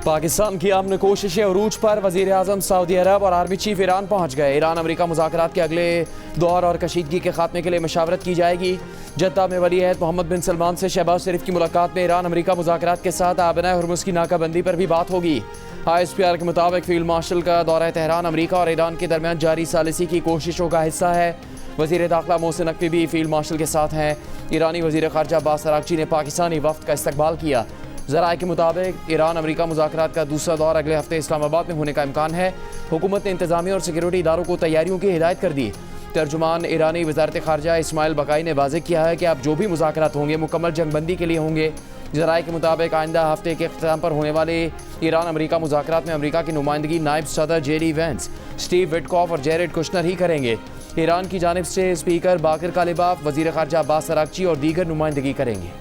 पाकिस्तान की आमने कोशिशें अरूज पर। वज़ीर आज़म सऊदी अरब और आर्मी चीफ ईरान पहुँच गए। ईरान अमेरिका मुज़ाकरात के अगले दौर और कशीदगी के खात्मे के लिए मशावरत की जाएगी। जद्दा में वली अहद मोहम्मद बिन सलमान से शहबाज शरीफ की मुलाकात में ईरान अमेरिका मुज़ाकरात के साथ आबना हुर्मुज़ की नाकाबंदी पर भी बात होगी। ISPR के मुताबिक फील्ड मार्शल का दौरा तेहरान अमेरिका और ईरान के दरमियान जारी सालिसी की कोशिशों का हिस्सा है। वज़ीर दाखिला मोहसिन नकवी भी फील्ड मार्शल के साथ हैं। ईरानी वज़ीर ख़ारजा अब्बास अराग़ची ने पाकिस्तानी वफ़द का इस्तकबाल किया। ज़राए के मुताबिक ईरान अमेरिका मुज़ाकरात का दूसरा दौर अगले हफ्ते इस्लामाबाद में होने का इम्कान है। हुकूमत ने इंतज़ामिया और सिक्योरिटी इदारों को तैयारियों की हिदायत कर दी। तर्जुमान ईरानी वज़ारत ख़ारजा इस्माइल बकाई ने वाज़ेह किया है कि अब जो भी मुज़ाकरात होंगे मुकम्मल जंगबंदी के लिए होंगे। ज़राए के मुताबिक आइंदा हफ्ते के अख्ताम पर होने वाले ईरान अमेरिका मुज़ाकरात में अमेरिका की नुमाइंदगी नायब सदर JD वैंस, स्टीव विटकॉफ और जेरेड कुशनर ही करेंगे। ईरान की जानिब से स्पीकर बाकिर कालिबाफ, वज़ीर ख़ारजा अब्बास अराग़ची और दीगर नुमाइंदगी करेंगे।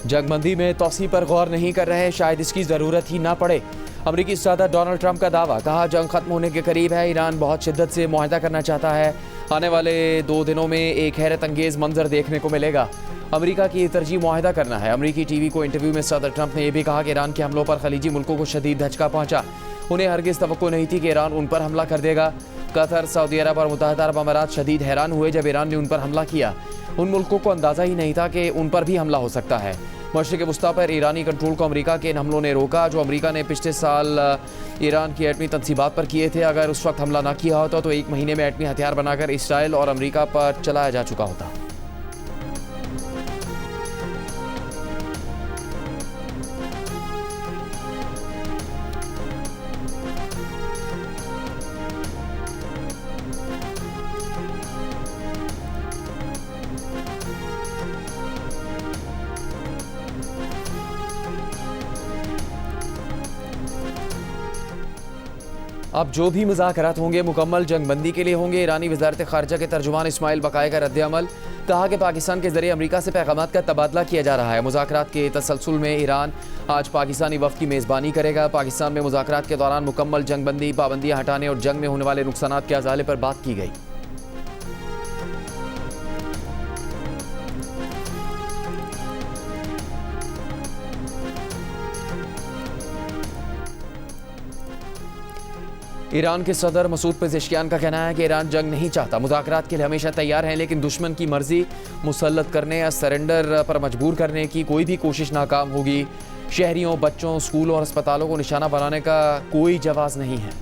जंगबंदी में तोसी पर गौर नहीं कर रहे, शायद इसकी ज़रूरत ही ना पड़े। अमरीकी सदर डोनाल्ड ट्रंप का दावा, कहा जंग खत्म होने के करीब है। ईरान बहुत शिद्दत से मुआहदा करना चाहता है। आने वाले 2 दिनों में एक हैरत अंगेज़ मंजर देखने को मिलेगा। अमरीका की तरजीह मुआहदा करना है। अमरीकी TV को इंटरव्यू में सदर ट्रंप ने यह भी कहा कि ईरान के हमलों पर खलीजी मुल्कों को शदीद धचका पहुंचा। उन्हें हरगिज़ तवक्को नहीं थी कि ईरान उन पर हमला कर देगा। कतर, सऊदी अरब और मुत्तहिदा अरब अमारात शदीद हैरान हुए जब ईरान ने उन पर हमला किया। उन मुल्कों को अंदाज़ा ही नहीं था कि उन पर भी हमला हो सकता है। मशरिक़ वस्ता पर ईरानी कंट्रोल को अमेरिका के इन हमलों ने रोका, जो अमेरिका ने पिछले साल ईरान की एटमी तनसीबात पर किए थे। अगर उस वक्त हमला ना किया होता तो 1 महीने में एटमी हथियार बनाकर इसराइल और अमेरिका पर चलाया जा चुका होता। अब जो भी मुज़ाकरात होंगे मुकम्मल जंगबंदी के लिए होंगे। ईरानी वज़ारत ख़ारजा के तर्जुमान इस्माइल बकाई का रद्द-ए-अमल, कहा कि पाकिस्तान के ज़रिए अमेरिका से पैगामात का तबादला किया जा रहा है। मुज़ाकरात के तसलसल में ईरान आज पाकिस्तानी वफ़द की मेज़बानी करेगा। पाकिस्तान में मुज़ाकरात के दौरान मुकम्मल जंगबंदी, पाबंदियाँ हटाने और जंग में होने वाले नुकसानात के अज़ाले पर बात की गई। ईरान के सदर मसूद पेज़ेश्कियान का कहना है कि ईरान जंग नहीं चाहता, मुज़ाकरात के लिए हमेशा तैयार है, लेकिन दुश्मन की मर्जी मुसल्लत करने या सरेंडर पर मजबूर करने की कोई भी कोशिश नाकाम होगी। शहरियों, बच्चों, स्कूलों और अस्पतालों को निशाना बनाने का कोई जवाज़ नहीं है।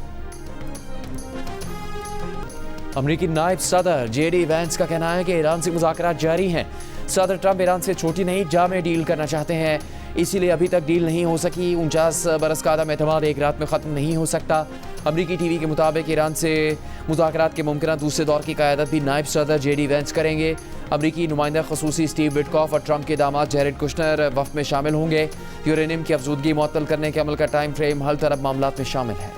अमरीकी नायब सदर JD वैंस का कहना है कि ईरान से मुज़ाकरात जारी हैं। सदर ट्रंप ईरान से छोटी नहीं जामे डील करना चाहते हैं, इसीलिए अभी तक डील नहीं हो सकी। 49 बरस का आदम एतमाद एक रात में ख़त्म नहीं हो सकता। अमरीकी TV के मुताबिक ईरान से मुज़ाकरात के मुमकिन दूसरे दौर की क़यादत भी नायब सदर JD वैंस करेंगे। अमरीकी नुमाइंदा ख़ुसूसी स्टीव विटकॉफ और ट्रंप के दामाद जेरेड कुशनर वफ़द में शामिल होंगे। यूरेनियम की अफजूदगी मुअत्तल करने के अमल का टाइम फ्रेम हर तरफ मामलात में शामिल है।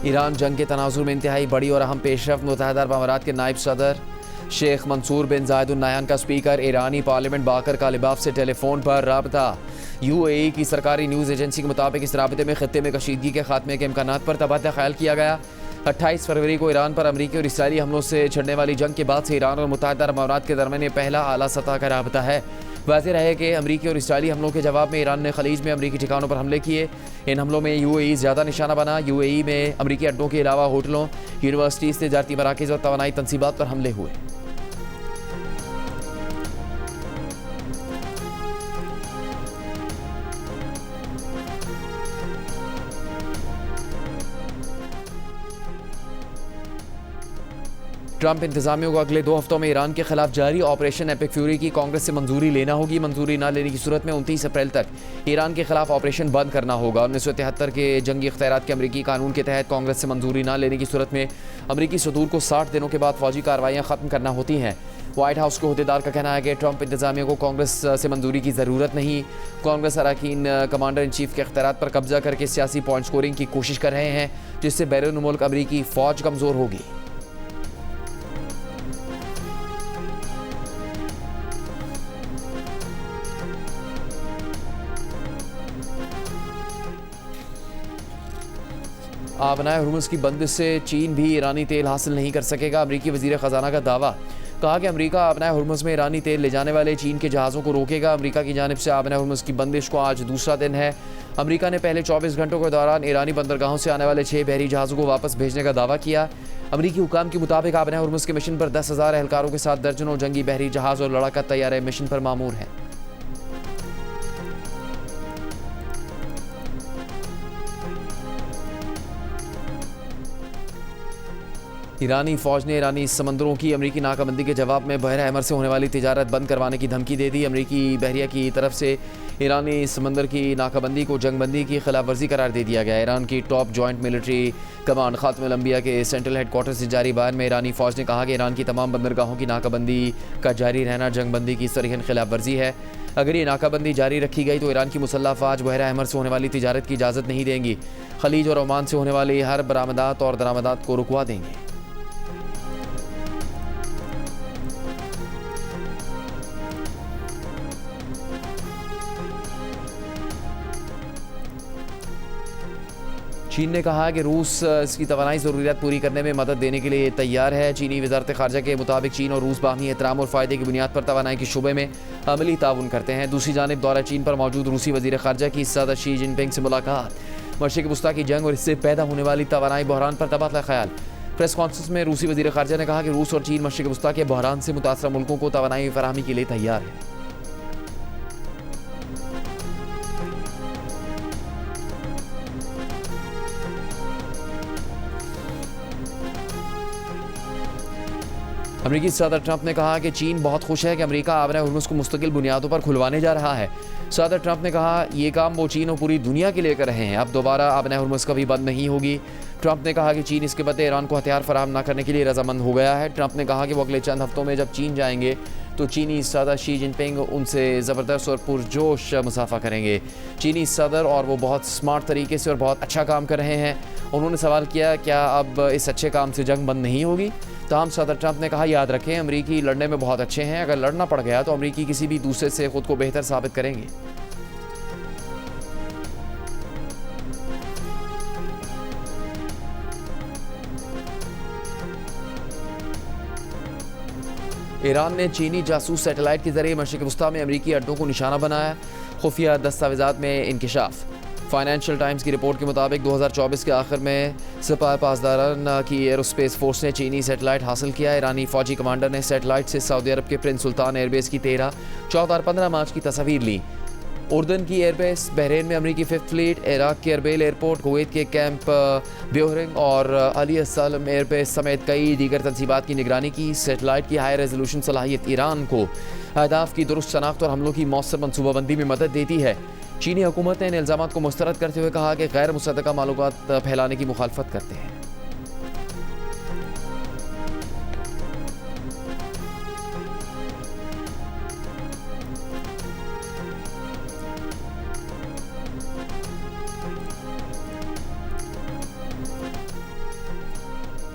ईरान जंग के तनाजुर में इंतहाई बड़ी और अहम पेशरफ्त। मुत्तहिदा अरब अमारात के नायब सदर शेख मंसूर बिन जायद अल नहयान का स्पीकर ईरानी पार्लियामेंट बाकर कालिबाफ से टेलीफोन पर राबता। UAE की सरकारी न्यूज़ एजेंसी के मुताबिक इस राबते में खित्ते में कशीदगी के खात्मे के इम्कानात पर तबादला ख्याल किया गया। 28 फरवरी को ईरान पर अमरीकी और इसराइली हमलों से छिड़ने वाली जंग के बाद से ईरान और मुत्तहिदा अरब अमारात के दरमियान ये पहला आला सतह का राबता है। वाज़ेह रहे कि अमरीकी और इसराइली हमलों के जवाब में ईरान ने खलीज में अमरीकी ठिकानों पर हमले किए। इन हमलों में UAE ज़्यादा निशाना बना। UAE में अमरीकी अड्डों के अलावा होटलों, यूनिवर्सिटीज़, तजारती मराकज़ और तवानाई तनसीबात पर हमले हुए। ट्रंप इंतजामियों को अगले 2 हफ्तों में ईरान के खिलाफ जारी ऑपरेशन एपिक फ्यूरी की कांग्रेस से मंजूरी लेना होगी। मंजूरी न लेने की सूरत में 29 अप्रैल तक ईरान के खिलाफ ऑपरेशन बंद करना होगा। 1973 के जंगी इख्तियारात के अमरीकी कानून के तहत कांग्रेस से मंजूरी न लेने की सूरत में अमरीकी सदूर को 60 दिनों के बाद फौजी कार्रवाइयाँ ख़त्म करना होती हैं। व्हाइट हाउस के अहदेदार का कहना है कि ट्रंप इंतजामिया को कांग्रेस से मंजूरी की ज़रूरत नहीं। कांग्रेस अरकान कमांडर इन चीफ के इख्तियारात पर कब्जा करके सियासी पॉइंट स्कोरिंग की कोशिश कर रहे हैं, जिससे बैरून मुल्क अमरीकी फ़ौज कमज़ोर होगी। आबनाए हुर्मुज़ की बंदिश से चीन भी ईरानी तेल हासिल नहीं कर सकेगा। अमरीकी वज़ीर ख़जाना का दावा। कहा कि अमरीका आबनाए हुर्मुज़ में ईरानी तेल ले जाने वाले चीन के जहाज़ों को रोकेगा। अमरीका की जानिब से आबनाए हुर्मुज़ की बंदिश को आज दूसरा दिन है। अमरीका ने पहले 24 घंटों के दौरान ईरानी बंदरगाहों से आने वाले 6 बहरी जहाज़ों को वापस भेजने का दावा किया। अमरीकी हुकाम के मुताबिक आबनाए हुर्मुज़ के मिशन पर 10,000 एहलकारों के साथ दर्जनों जंगी बहरी जहाज़ और लड़ाका तैयारे मिशन पर मामूर हैं। ईरानी फ़ौज ने ईरानी समंदरों की अमरीकी नाकाबंदी के जवाब में बहरा अहमर से होने वाली तिजारत बंद करवाने की धमकी दे दी। अमरीकी बहरिया की तरफ से ईरानी समंदर की नाकाबंदी को जंगबंदी की खिलाफ वर्जी करार दे दिया गया। ईरान की टॉप जॉइंट मिलिट्री कमांड खात्मुल अंबिया के सेंट्रल हेडक्वार्टर से जारी बयान में ईरानी फ़ौज ने कहा कि ईरान की तमाम बंदरगाहों की नाकाबंदी का जारी रहना जंगबंदी की सरीहन खिलाफ वर्जी है। अगर ये नाकाबंदी जारी रखी गई तो ईरान की मुसल्लह फ़ौज बहरा अहमर से होने वाली तिजारत की इजाज़त नहीं देंगी। खलीज और ओमान से होने वाली हर बरामदात और दरामदात को रुकवा देंगे। चीन ने कहा कि रूस इसकी तवानाई ज़रूरियात पूरी करने में मदद देने के लिए तैयार है। चीनी वज़ारत ख़ारजा के मुताबिक चीन और रूस बाहमी एहतराम और फ़ायदे की बुनियाद पर तवानाई के शुबे में अमली ताउन करते हैं। दूसरी जानिब दौरा चीन पर मौजूद रूसी वज़ीर ख़ारजा की सदर शी जिनपिंग से मुलाकात। मशरिक़ वस्ता की जंग और इससे पैदा होने वाली तवानाई बहरान पर तबादला ख्याल। प्रेस कॉन्फ्रेंस में रूसी वज़ीर ख़ारजा ने कहा कि रूस और चीन मशरिक़ वस्ता के बहरान से मुतासरा मुल्कों को तवानाई फराहमी के लिए तैयार है। अमरीकी सदर ट्रंप ने कहा कि चीन बहुत खुश है कि अमरीका आबनाए हुर्मुज़ को मुस्तकिल बुनियादों पर खुलवाने जा रहा है। सदर ट्रंप ने कहा ये काम वो चीन और पूरी दुनिया के लिए कर रहे हैं। अब दोबारा आबनाए हुर्मुज़ कभी बंद नहीं होगी। ट्रंप ने कहा कि चीन इसके बदले ईरान को हथियार फराहम न करने के लिए रजामंद हो गया है। ट्रंप ने कहा कि वो अगले चंद हफ्तों में जब चीन जाएंगे तो चीनी सदर शी जिनपिंग उनसे ज़बरदस्त और पुरजोश मुसाफा करेंगे। चीनी सदर और वो बहुत स्मार्ट तरीके से और बहुत अच्छा काम कर रहे हैं। उन्होंने सवाल किया क्या अब इस अच्छे काम से जंग बंद नहीं होगी। तमाम सदर ट्रंप ने कहा याद रखें अमरीकी लड़ने में बहुत अच्छे हैं। अगर लड़ना पड़ गया तो अमरीकी किसी भी दूसरे से खुद को बेहतर साबित करेंगे। ईरान ने चीनी जासूस सैटेलाइट के जरिए मशरिक़ वस्ता में अमरीकी अड्डों को निशाना बनाया। खुफिया दस्तावेज़ात में इंकिशाफ। फाइनेंशियल टाइम्स की रिपोर्ट के मुताबिक 2024 के आखिर में सिपाही पासदारान की एरोस्पेस फोर्स ने चीनी सैटेलाइट हासिल किया। ईरानी फौजी कमांडर ने सैटेलाइट से सऊदी अरब के प्रिंस सुल्तान एयरबेस की 13, 14 और 15 मार्च की तस्वीर ली। उर्दन की एयरबेस, बहरीन में अमरीकी फिफ्थ फ्लीट, इराक के अरबेल एयरपोर्ट, कुवैत के कैंप ब्योहरिंग और अली अस्सालम एयरबेस समेत कई दीगर तंसीबात की निगरानी की। सैटेलाइट की हाई रेजोल्यूशन सलाहियत ईरान को अहदाफ की दुरुस्त शनाख्त और हमलों की मौसर मनसूबाबंदी में मदद देती है। चीनी हुकूमत ने इन इल्ज़ामात को मुस्तरद करते हुए कहा कि गैर मुसद्दक़ा मालूमात फैलाने की मुखालफत करते हैं।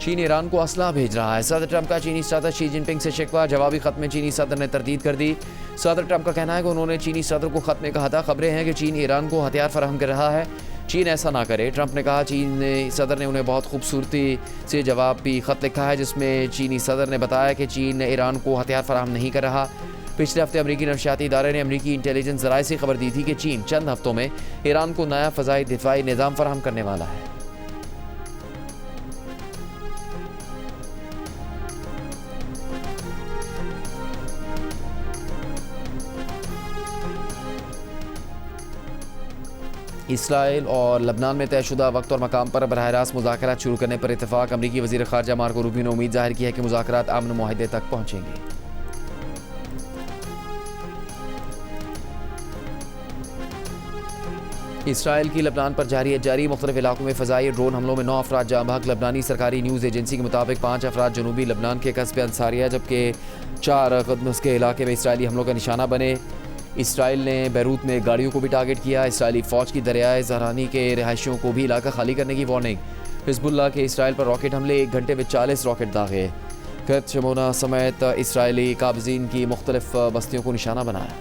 चीन ईरान को असला भेज रहा है। सदर ट्रंप का चीनी सदर शी जिनपिंग से शिकवा। जवाबी खत में चीनी सदर ने तरदीद कर दी। सदर ट्रंप का कहना है कि उन्होंने चीनी सदर को खत में कहा था खबरें हैं कि चीन ईरान को हथियार फराहम कर रहा है, चीन ऐसा ना करे। ट्रंप ने कहा चीन सदर ने उन्हें बहुत खूबसूरती से जवाबी खत लिखा है जिसमें चीनी सदर ने बताया कि चीन ईरान को हथियार फराहम नहीं कर रहा। पिछले हफ्ते अमरीकी नफसियाती इदारे ने अमरीकी इंटेलिजेंस ज़राए से खबर दी थी कि चीन चंद हफ्तों में ईरान को नया फ़ज़ाई दिफाई निज़ाम फराहम करने वाला है। इसराइल और लबनान में तयशुदा वक्त और मकाम पर बराह रास्त मुज़ाकरात शुरू करने पर इत्तेफाक। अमरीकी वज़ीर ख़ारजा मार्को रूबियो ने उम्मीद ज़ाहिर की है कि मुज़ाकरात अमन मुआहदे तक पहुँचेंगे। इसराइल की लबनान पर जारी मुख्तलिफ इलाकों में फ़ज़ाई ड्रोन हमलों में 9 अफराद जाँ बहक। लबनानी सरकारी न्यूज़ एजेंसी के मुताबिक 5 अफराद जनूबी लबनान के कस्बे अंसारिया जबकि 4 क़दमस के इलाके में इसराइली हमलों का निशाना बने। इसराइल ने बैरूत में गाड़ियों को भी टारगेट किया। इसराइली फ़ौज की दरियाए ज़हरानी के रिहायशियों को भी इलाका खाली करने की वार्निंग। हिज़्बुल्लाह के इसराइल पर रॉकेट हमले, 1 घंटे में 40 रॉकेट दागे। गत शमोना समेत इसराइली काबज़ीन की मुख्तलिफ बस्तियों को निशाना बनाया।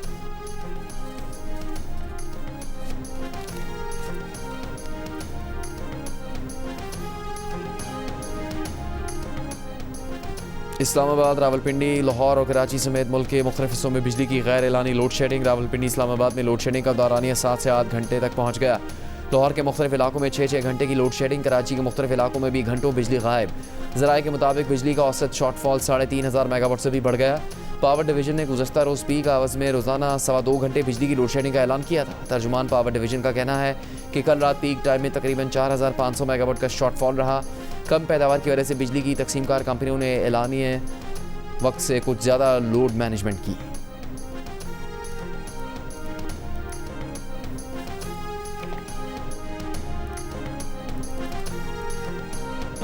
इस्लामाबाद, रावलपिंडी, लाहौर और कराची समेत मुल्क के मुख्तलिफ हिस्सों में बिजली की गैर एलानी लोड शेडिंग। रावलपिंडी इस्लामाबाद में लोड शेडिंग का दौरानिया 7 से 8 घंटे तक पहुँच गया। लाहौर के मुख्तलिफ इलाकों में 6-6 घंटे की लोड शेडिंग। कराची के मुख्तलिफ इलाकों में भी घंटों बिजली गायब। ज़राए के मुताबिक बिजली का औसत शॉर्टफॉल 3,500 मेगावाट से भी बढ़ गया। पावर डिवीजन ने गुज़श्ता रोज़ पीक आवर्स में रोज़ाना 2.25 घंटे बिजली की लोड शेडिंग का ऐलान किया था। तर्जुमान पावर डिवीजन का कहना है कि कल रात पीक टाइम में तकरीबन 4,500 मेगावाट का शॉर्टफॉल रहा। कम पैदावार की वजह से बिजली की तकसीमकार कंपनियों ने एलानिए वक्त से कुछ ज़्यादा लोड मैनेजमेंट की।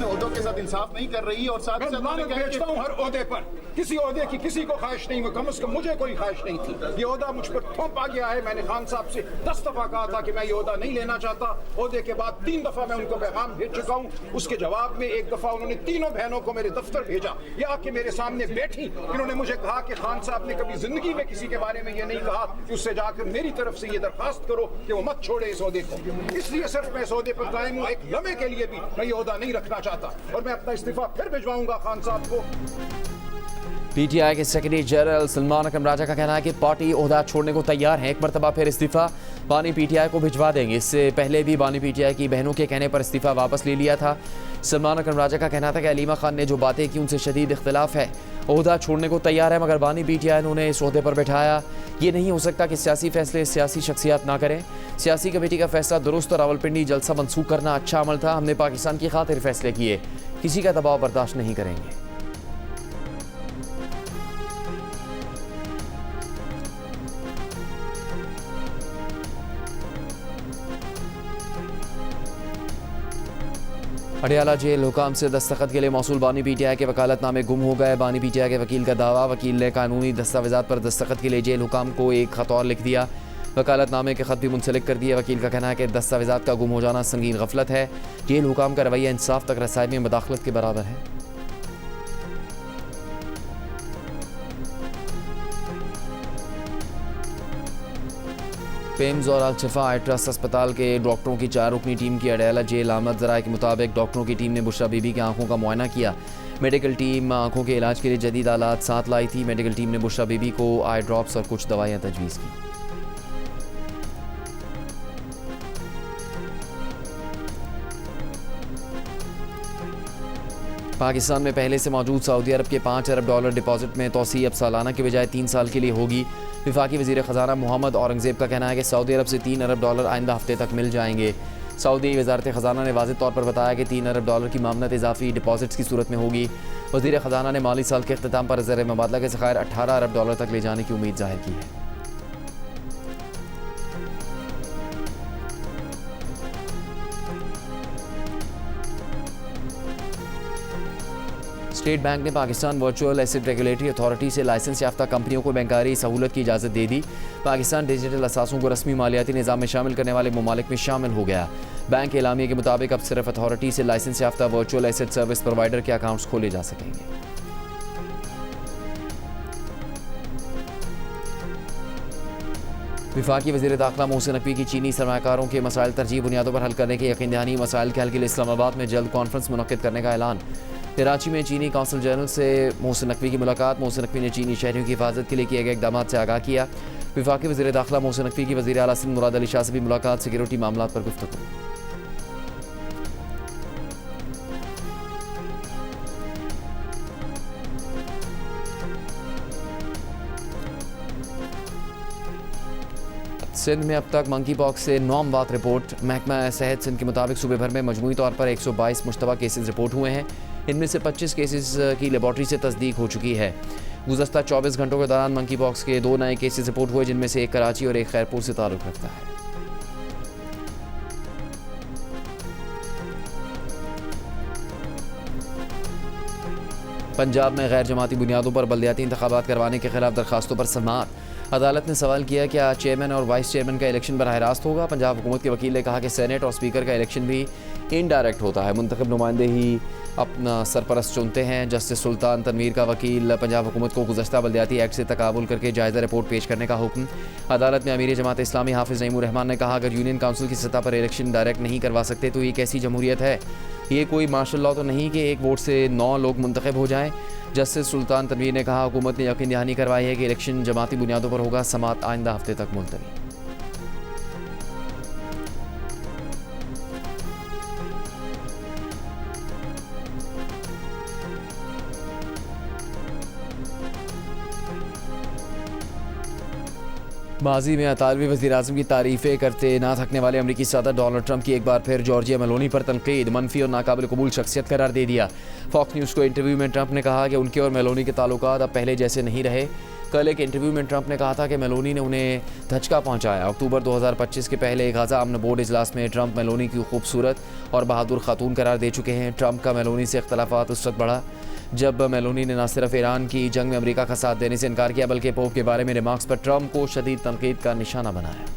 ओहदों के साथ इंसाफ नहीं कर रही और साथ मैं लानत भेजता हूं हर ओहदे पर। किसी ओहदे की किसी को ख्वाहिश नहीं, कम से कम मुझे कोई ख्वाहिश नहीं थी। ये ओहदा मुझ पर थोप आ गया है। मैंने खान साहब से 10 दफा कहा था कि मैं ये ओहदा नहीं लेना चाहता। ओहदे के बाद 3 दफा मैं उनको पैगाम भेज चुका हूं। उसके जवाब में एक दफा उन्होंने तीनों बहनों को मेरे दफ्तर भेजा, या आके मेरे सामने बैठी। इन्होंने मुझे कहा कि खान साहब ने कभी जिंदगी में किसी के बारे में ये नहीं कहा कि उससे जाकर मेरी तरफ से ये दरखास्त करो कि वो मत छोड़े इस ओहदे को। इसलिए सिर्फ मैं इस ओहदे पर कायम हूं। एक लम्हे के लिए भी मैं ये ओहदा नहीं रखना चाहता और मैं अपना इस्तीफा फिर भिजवाऊंगा खान साहब को। पीटीआई के सेक्रेटरी जनरल सलमान अकरम राजा का कहना है कि पार्टी ओहदा छोड़ने को तैयार है। एक मरतबा फिर इस्तीफा बानी पीटीआई को भिजवा देंगे। इससे पहले भी बानी पीटीआई की बहनों के कहने पर इस्तीफा वापस ले लिया था। सलमान अकरम राजा का कहना था कि अलीमा खान ने जो बातें की उनसे शदीद इख्तिलाफ है। ओहदा छोड़ने को तैयार है मगर बानी पीटीआई ने उन्हें इस ओहदे पर बैठाया। ये नहीं हो सकता कि सियासी फैसले सियासी शख्सियात ना करें। सियासी कमेटी का फैसला दुरुस्त और रावलपिंडी जलसा मनसूख करना अच्छा अमल था। हमने पाकिस्तान की खातिर फैसले किए, किसी का दबाव बर्दाश्त नहीं करेंगे। अडियाला जेल हुकाम से दस्तखत के लिए मौसूल बानी पीटीआई के वकालतनामे गुम हो गए। बानी पीटीआई के वकील का दावा, वकील ने कानूनी दस्तावेजात पर दस्तखत के लिए जेल हुकाम को एक खत और लिख दिया। वकालतनामे के खत भी मुंसलिक कर दिए। वकील का कहना है कि दस्तावेजात का गुम हो जाना संगीन गफलत है। जेल हुकाम का रवैया इंसाफ तक रसाई में मुदाखलत के बराबर है। पेम्स और अल-शिफा आई ट्रस्ट अस्पताल के डॉक्टरों की 4 रुकनी टीम की अडियाला जेल आमद। ज़राए के मुताबिक डॉक्टरों की टीम ने बुशरा बीबी की आंखों का मुआयना किया। मेडिकल टीम आंखों के इलाज के लिए जदीद आलात साथ लाई थी। मेडिकल टीम ने बुशरा बीबी को आई ड्रॉप्स और कुछ दवाइयाँ तजवीज़ की। पाकिस्तान में पहले से मौजूद सऊदी अरब के $5 अरब डिपॉजिट में तोसी अब सालाना के बजाय 3 साल के लिए होगी। वफाकी वज़ीर ख़ज़ाना मोहम्मद औरंगज़ेब का कहना है कि सऊदी अरब से $3 अरब आइंदा हफ्ते तक मिल जाएंगे। सऊदी वज़ारत ख़ज़ाना ने वाज़ेह तौर पर बताया कि $3 अरब की मामनत इजाफी डिपॉजिट्स की सूरत में होगी। वज़ीर ख़ज़ाना ने माली साल के अख्ताम पर ज़र मुबादला के ज़खायर $18 अरब तक ले जाने की उम्मीद ज़ाहिर की है। स्टेट बैंक ने Pakistan virtual asset regulatory authority से लाइसेंस याफ्ता कंपनियों को बैंकारी सहूलत की इजाज़त दे दी। पाकिस्तान डिजिटल असासों को रस्मी मालियाती निज़ाम में शामिल करने वाले ममालिक में शामिल हो गया। बैंक के एलामिया के मुताबिक अब सिर्फ अथॉरिटी से लाइसेंस याफ्ता वर्चुअल एसेट सर्विस प्रोवाइडर के अकाउंट्स खोले जा सकेंगे। वफाकी वज़ीर दाखिला मोहसिन नकवी की चीनी सरमाकारों के मसाइल तरजीह बुनियादों पर हल करने के यकीन दहानी मसाइल के हल के लिए इस्लामाबाद में जल्द कॉन्फ्रेंस मुनक्किद करने का ऐलान। कराची में चीनी कौंसल जनरल से मोहसिन नकवी की मुलाकात। मोहसिन नकवी ने चीनी शहरियों की हिफाजत के लिए किए गए इक़दाम से आगाह किया। वफाकी वज़ीर दाखिला मोहसिन नकवी की वज़ीर आला सिंध मुराद अली शाह से भी मुलाकात। सिक्योरिटी मामलात पर गुफ्तगू। सिंध में अब तक मंकी पॉक्स से 9 अमवात रिपोर्ट। महकमा सेहत सिंध के मुताबिक सूबे भर में मजमूई तौर पर 122 मुश्तबा केसेस रिपोर्ट हुए हैं। इनमें से 25 केसेस की लेबॉर्ट्री से तस्दीक हो चुकी है। गुज़श्ता 24 घंटों के दौरान मंकी पॉक्स के 2 नए केसेस रिपोर्ट हुए, जिनमें से एक कराची और एक खैरपुर से ताल्लुक़ रखता है। पंजाब में गैर जमाती बुनियादों पर बल्दियाती इंतखाबात करवाने के खिलाफ दरखास्तों पर समाअत। अदालत ने सवाल किया क्या चेयरमैन और वाइस चेयरमैन का इलेक्शन बराह रास्त होगा। पंजाब हुकूमत के वकील ने कहा कि सेनेट और स्पीकर का इलेक्शन भी इनडायरेक्ट होता है। मुंतखब नुमाइंदे ही अपना सरपरस्त चुनते हैं। जस्टिस सुल्तान तनवीर का वकील पंजाब हुकूमत को गुज़श्ता बल्दियाती एक्ट से तकाबुल करके जायज़ा रिपोर्ट पेश करने का हुक्म। अदालत में अमीर जमात इस्लामी हाफिज़ नईमुर रहमान ने कहा अगर यूनियन काउंसिल की सतह पर इलेक्शन डायरेक्ट नहीं करवा सकते तो ये कैसी जमहूरियत है। ये कोई मार्शल लॉ तो नहीं कि एक वोट से 9 लोग मुंतखब हो जाएं। जस्टिस सुल्तान तनवीर ने कहा, हुकूमत ने यकीन दहानी करवाई है कि इलेक्शन जमाती बुनियादों पर होगा, समात आइंदा हफ्ते तक मुलतवी। माजी में इतालवी वज़ीर-ए-आज़म की तारीफ़ें करते ना थकने वाले अमरीकी सदर डोनाल्ड ट्रंप की एक बार फिर जॉर्जिया मेलोनी पर तनकीद, मनफी और नाकाबिल कबूल शख्सियत करार दे दिया। फॉक्स न्यूज़ को इंटरव्यू में ट्रंप ने कहा कि उनके और मेलोनी के ताल्लुकात अब पहले जैसे नहीं रहे। कल एक इंटरव्यू में ट्रंप ने कहा था कि मेलोनी ने उन्हें धचका पहुंचाया। अक्टूबर 2025 के पहले गाज़ा अमन बोर्ड इजलास में ट्रंप मेलोनी की खूबसूरत और बहादुर खातून करार दे चुके हैं। ट्रंप का मेलोनी से इख्तलाफात उस वक्त बढ़ा जब मेलोनी ने न सिर्फ ईरान की जंग में अमेरिका का साथ देने से इनकार किया, बल्कि पोप के बारे में रिमार्क्स पर ट्रंप को शदीद तनकीद का निशाना बनाया।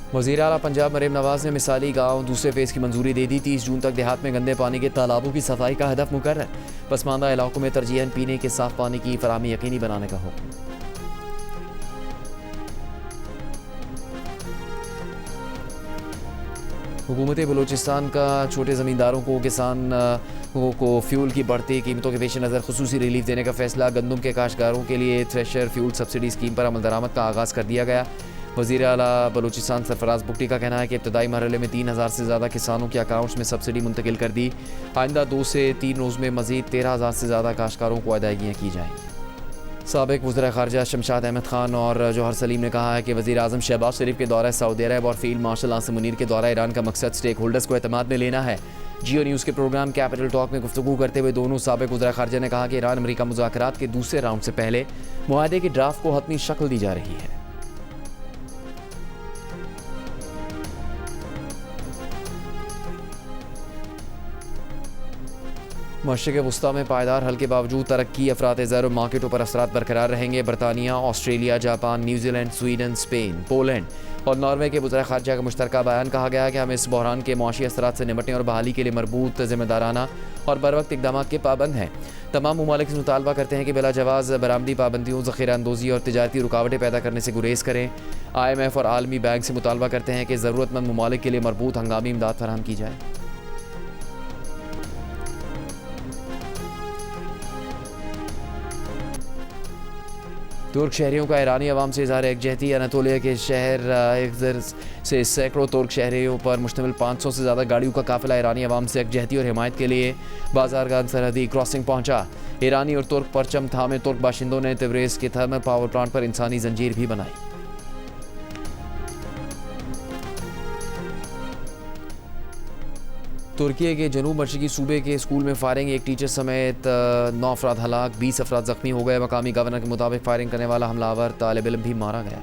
वज़ीर आला पंजाब मरीम नवाज ने मिसाली गाँव दूसरे फेज़ की मंजूरी दे दी। 30 जून तक देहात में गंदे पानी के तालाबों की सफाई का हदफ मुकर्रर। पसमानदा इलाकों में तरजीहन पीने के साफ पानी की फराहमी यकीनी बनाने का हुक्म। हुकूमत बलूचिस्तान का छोटे ज़मींदारों को किसानों को फ्यूल की बढ़ती कीमतों के पेश नज़र खुसूसी रिलीफ देने का फैसला। गंदम के काश्तकारों के लिए थ्रेशर फ्यूल सब्सिडी स्कीम पर अमल दरामद का आगाज़ कर दिया गया। वज़ीर आला बलूचिस्तान सरफराज बुगटी का कहना है कि इब्तदाई मरहले में 3000 से ज़्यादा किसानों के अकाउंट्स में सब्सिडी मुंतकिल कर दी। आइंदा 2 से 3 रोज़ में मज़ीद 13,000 से ज़्यादा काश्तकारों को अदायगियाँ की जाएंगी। साबिक़ वज़ीर ख़ारजा शमशाद अहमद ख़ान और जौहर सलीम ने कहा है कि वज़ीर आज़म शहबाज शरीफ के दौरा सऊदी अरब और फील्ड मार्शल आसिम मुनीर के दौरा ईरान का मकसद स्टेक होल्डर्स को एतमाद में लेना है। जियो न्यूज़ के प्रोग्राम कैपिटल टॉक में गुफ्तगू करते हुए दोनों साबिक़ वज़ीर ख़ारजा ने कहा कि ईरान अमेरिका मुज़ाकरात के दूसरे राउंड से पहले मुआहदे की ड्राफ्ट को हतमी शक्ल दी जा रही है। मशरिक़ वस्ता में पायदार हल के बावजूद तरक्की अफरात ज़र मार्केटों पर असरात बरकरार रहेंगे। बरतानिया, Australia, Japan, New Zealand, Sweden, Spain, Poland और नॉर्वे के वज़ीर ख़ारजा का मुश्तरका बयान कहा गया कि हम इस बहरान के मुआशी असरात से निपटने और बहाली के लिए मरबूत, ज़िम्मेदाराना और बर वक्त इक़दाम के पाबंद हैं। तमाम ममालिक से मुतालबा करते हैं कि बिला जवाज़ बरामदी पाबंदियों, ज़ख़ीरा अंदोज़ी और तिजारती रुकावटें पैदा करने से गुरेज करें। IMF और आलमी बैंक से मुतालबा करते हैं कि ज़रूरतमंद ममालिक के लिए मरबूत हंगामी इमदाद फराहम की जाए। तुर्क शहरियों का ईरानी अवाम से इज़हार एकजहती। अनातोलिया के शहर इक्ज़र से सैकड़ों तुर्क शहरियों पर मुश्तमिल 500 से ज़्यादा गाड़ियों का काफ़िला ईरानी अवाम से एकजहती और हिमायत के लिए बाज़ारगाह सरहदी क्रॉसिंग पहुँचा। ईरानी और तुर्क परचम थामे तुर्क बाशिंदों ने तिब्रेज़ के थर्मल पावर प्लांट पर इंसानी जंजीर भी बनाई। तुर्की के जनूब मशरकी सूबे के स्कूल में फायरिंग, एक टीचर समेत 9 अफराद हलाक, 20 अफराद जख्मी हो गए। मकामी गवर्नर के मुताबिक फायरिंग करने वाला हमलावर तालिब इल्म भी मारा गया।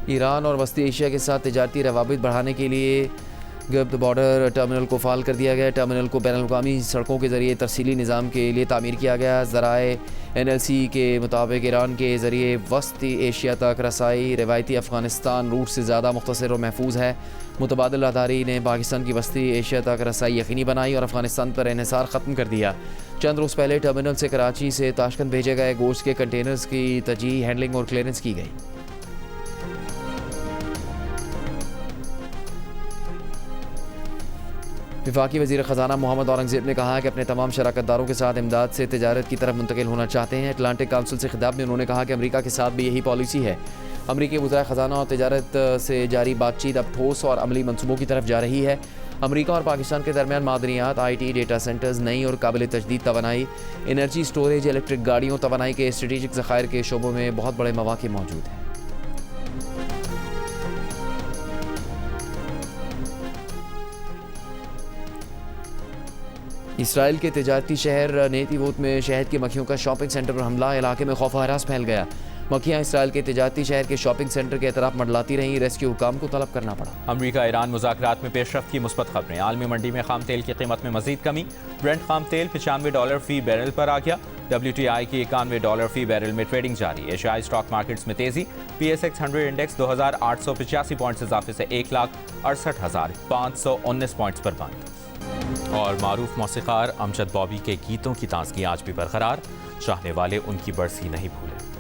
ईरान और वस्ती एशिया के साथ तिजारती रवाबित बढ़ाने के लिए गर्द बॉर्डर टर्मिनल को फ़ाल कर दिया गया। टर्मिनल को बैनुल-अक़वामी सड़कों के ज़रिए तरसीली निज़ाम के लिए तामीर किया गया। ज़राए NLC के मुताबिक ईरान के ज़रिए वस्ती एशिया तक रसाई रिवायती अफ़गानिस्तान रूट से ज़्यादा मुख्तसर और महफूज है। मुतबादिल राहदारी ने पाकिस्तान की वस्ती एशिया तक रसाई यकीनी बनाई और अफ़गानिस्तान पर इन्हिसार ख़त्म कर दिया। चंद रोज़ पहले टर्मिनल से कराची से ताशकंद भेजे गए गोश्त के कंटेनर्स की तजी, हैंडलिंग और क्लियरेंस की गई। वफाकी वज़ीर ख़ज़ाना मोहम्मद औरंगज़ेब ने कहा कि अपने तमाम शराकतदारों के साथ इमदाद से तिजारत की तरफ मुंतकिल होना चाहते हैं। अटलांटिक काउंसिल से खिताब में उन्होंने कहा कि अमेरिका के साथ भी यही पॉलिसी है। अमरीकी वज़ीर ख़ज़ाना और तिजारत से जारी बातचीत अब ठोस और अमली मनसूबों की तरफ जा रही है। अमेरिका और पाकिस्तान के दरमियान मादनियात, IT, डेटा सेंटर्स, नई और काबिल तजदीद तवानाई, एनर्जी स्टोरेज, इलेक्ट्रिक गाड़ियों, तवानाई के स्ट्रेटेजिक ज़खायर के शोबों में बहुत बड़े मौक़े मौजूद हैं। इसराइल के तिजारती शहर नेतिवोत में शहद की मक्खियों का शॉपिंग सेंटर पर हमला, इलाके में खौफ हरास फैल गया। मक्खियाँ इसराइल के तिजारती शहर के शॉपिंग सेंटर के अतराफ मंडलाती रहीं। रेस्क्यू हुकाम को तलब करना पड़ा। अमरीका ईरान मुज़ाकरात में पेशरफ्त की मुस्बत खबरें। आलमी मंडी में खाम तेल की कीमत में मजीद कमी। ब्रेंट खाम तेल $95 फी बैरल पर आ गया। WTI की $91 फी बैरल में ट्रेडिंग जारी। एशियाई स्टॉक मार्केट्स में तेजी। PSX 100 इंडेक्स 2885 पॉइंट्स इजाफे से 1,68,519 पॉइंट्स पर बंद। और मारूफ मौसीकार अमजद बॉबी के गीतों की ताजगी आज भी बरकरार, चाहने वाले उनकी बरसी नहीं भूले।